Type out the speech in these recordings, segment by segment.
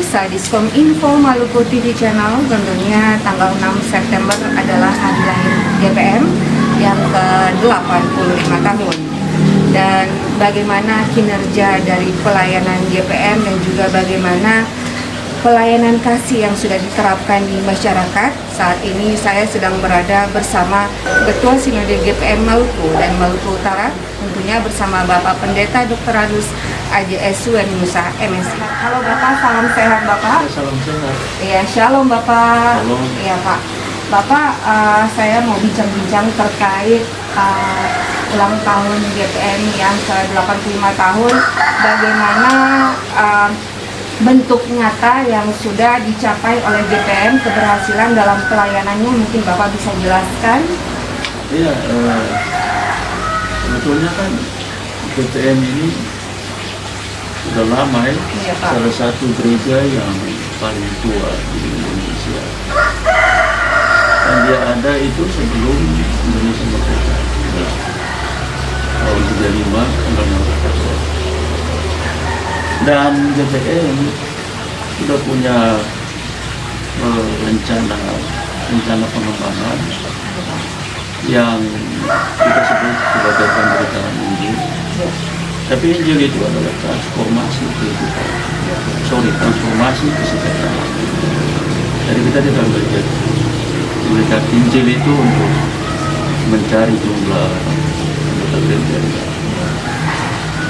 pemirsa Diskom Info Maluku TV Channel, tentunya tanggal 6 September adalah hari lahir GPM yang ke-85 tahun. Dan bagaimana kinerja dari pelayanan GPM dan juga bagaimana pelayanan kasih yang sudah diterapkan di masyarakat. Saat ini saya sedang berada bersama Ketua Sinode GPM Maluku dan Maluku Utara, tentunya bersama Bapak Pendeta Dr. Adus AJS Suwen Musa MSI. Halo Bapak, salam sehat Bapak. Salam sehat. Iya, shalom Bapak. Shalom. Iya Pak. Bapak, saya mau bincang-bincang terkait ulang tahun GPM yang ke-85 tahun. Bagaimana bentuk nyata yang sudah dicapai oleh GPM, keberhasilan dalam pelayanannya, mungkin Bapak bisa jelaskan? Iya, sebetulnya kan GPM ini sudah lama ya, Iya, Pak. salah satu gereja yang paling tua di Indonesia. Dan dia ada itu sebelum Indonesia merdeka, tahun 35 Undang-Undang Merdeka. Dan GPM sudah punya rencana pengembangan yang kita sebut sebagai pemberitaan Injil. Tapi Injil itu adalah transformasi kehidupan, transformasi kesejahteraan. Jadi kita tidak melihat Injil itu untuk mencari jumlah anggota gereja.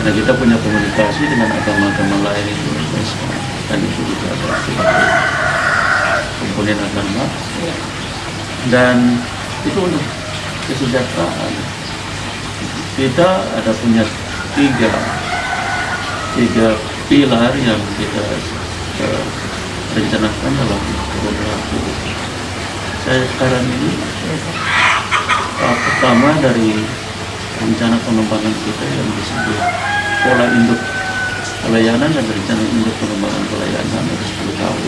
Karena kita punya komunikasi dengan agama-agama lain itu dan itu juga ada sebagai komponen agama. Dan itu untuk kesejahteraan. Kita ada punya tiga pilar yang kita rencanakan dalam beberapa saya sekarang ini. Pertama dari rencana pengembangan kita yang disebut pola induk pelayanan dan rencana induk pengembangan pelayanan dari 10 tahun.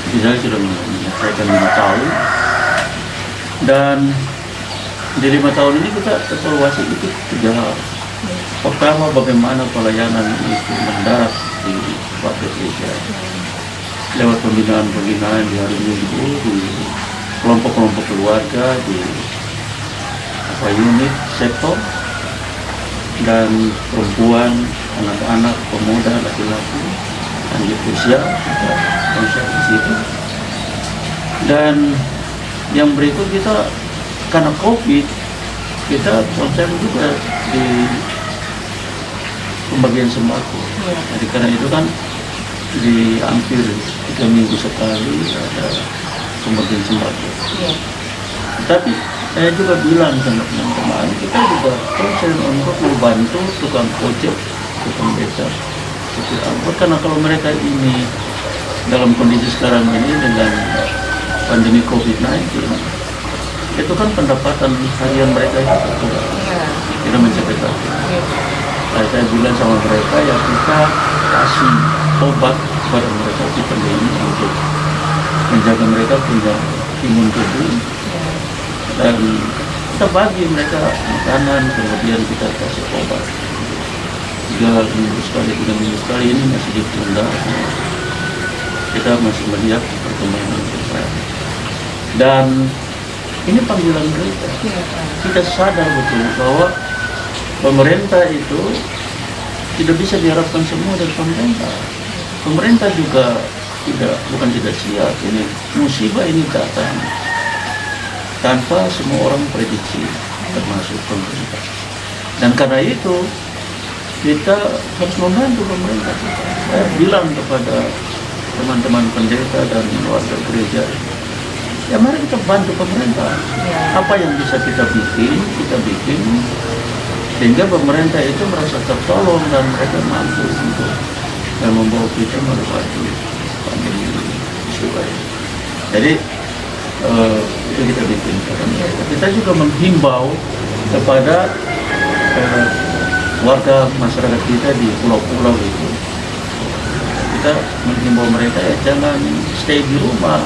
Jadi saya sudah menyelesaikan 5 tahun. Dan di 5 tahun ini kita evaluasi itu 3 hal. Pertama, bagaimana pelayanan itu mendarat di suatu gereja lewat pembinaan-pembinaan di hari Minggu, di kelompok-kelompok keluarga, di unit sektor, dan perempuan, anak-anak, pemuda, laki-laki, lanjut usia, konsep di situ. Dan yang berikut kita, karena COVID, kita konsep juga di pembagian sembako. Jadi karena itu kan di hampir 3 minggu sekali ada pembagian sembako. Tapi saya juga bilang sama teman-teman, kita juga konsen untuk membantu tukang ojek, tukang becak, supir angkot. Karena kalau mereka ini dalam kondisi sekarang ini dengan pandemi COVID-19, itu kan pendapatan harian mereka itu berkurang, tidak mencapai target. Saya bilang sama mereka, ya kita kasih obat kepada mereka di pandemi untuk menjaga mereka punya imun tubuh. Dan kita bagi mereka makanan, kemudian kita kasih obat 3 minggu sekali, 3 minggu sekali. Ini masih ditunda. Kita masih melihat perkembangan besar. Dan ini panggilan gereja. Kita sadar betul bahwa pemerintah itu tidak bisa diharapkan semua dari pemerintah. Pemerintah juga bukan tidak siap. Ini musibah ini datang tanpa semua orang prediksi, termasuk pemerintah. Dan karena itu kita harus membantu pemerintah. Saya bilang kepada teman-teman pendeta dan warga gereja, ya mari kita bantu pemerintah. Apa yang bisa kita bikin sehingga pemerintah itu merasa tertolong dan mereka mampu untuk membawa kita melewati pandemi ini. Jadi itu kita bikin. Kita juga menghimbau kepada warga masyarakat kita di pulau-pulau itu. Kita menghimbau mereka ya jangan stay di rumah,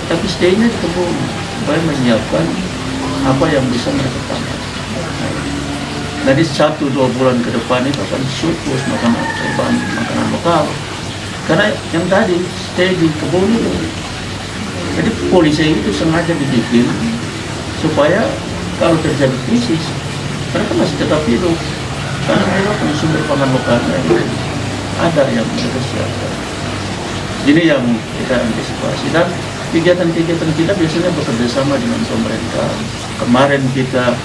tapi stay-nya di kebun supaya menyiapkan apa yang bisa mereka tanam. Jadi 1-2 bulan ke depan itu akan surplus makanan lokal. Karena yang tadi stay di kebun itu. Jadi polisi itu sengaja dibikin supaya kalau terjadi krisis mereka masih tetap hidup. Karena mereka punya sumber pangan lokalnya yang ada yang mereka siapkan. Ini yang kita antisipasi, dan kegiatan-kegiatan kita biasanya bekerja sama dengan pemerintah. Kemarin kita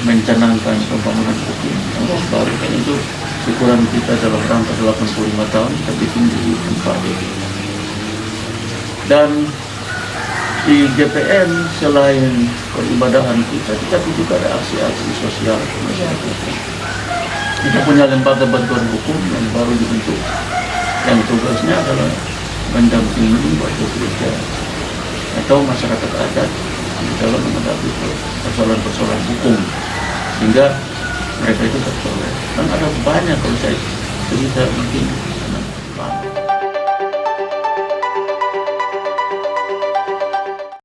mencanangkan pembangunan Bukit yang baru, kan itu syukuran kita dalam rangka 85 tahun kita bikin di tempat itu. Dan di GPN selain peribadahan kita juga ada aksi-aksi sosial masyarakat. Kita punya lembaga bantuan hukum yang baru dibentuk, yang tugasnya adalah mendampingi warga gereja atau masyarakat adat di dalam menghadapi persoalan-persoalan hukum, sehingga mereka itu tertolong. Dan ada banyak, kalau saya cerita mungkin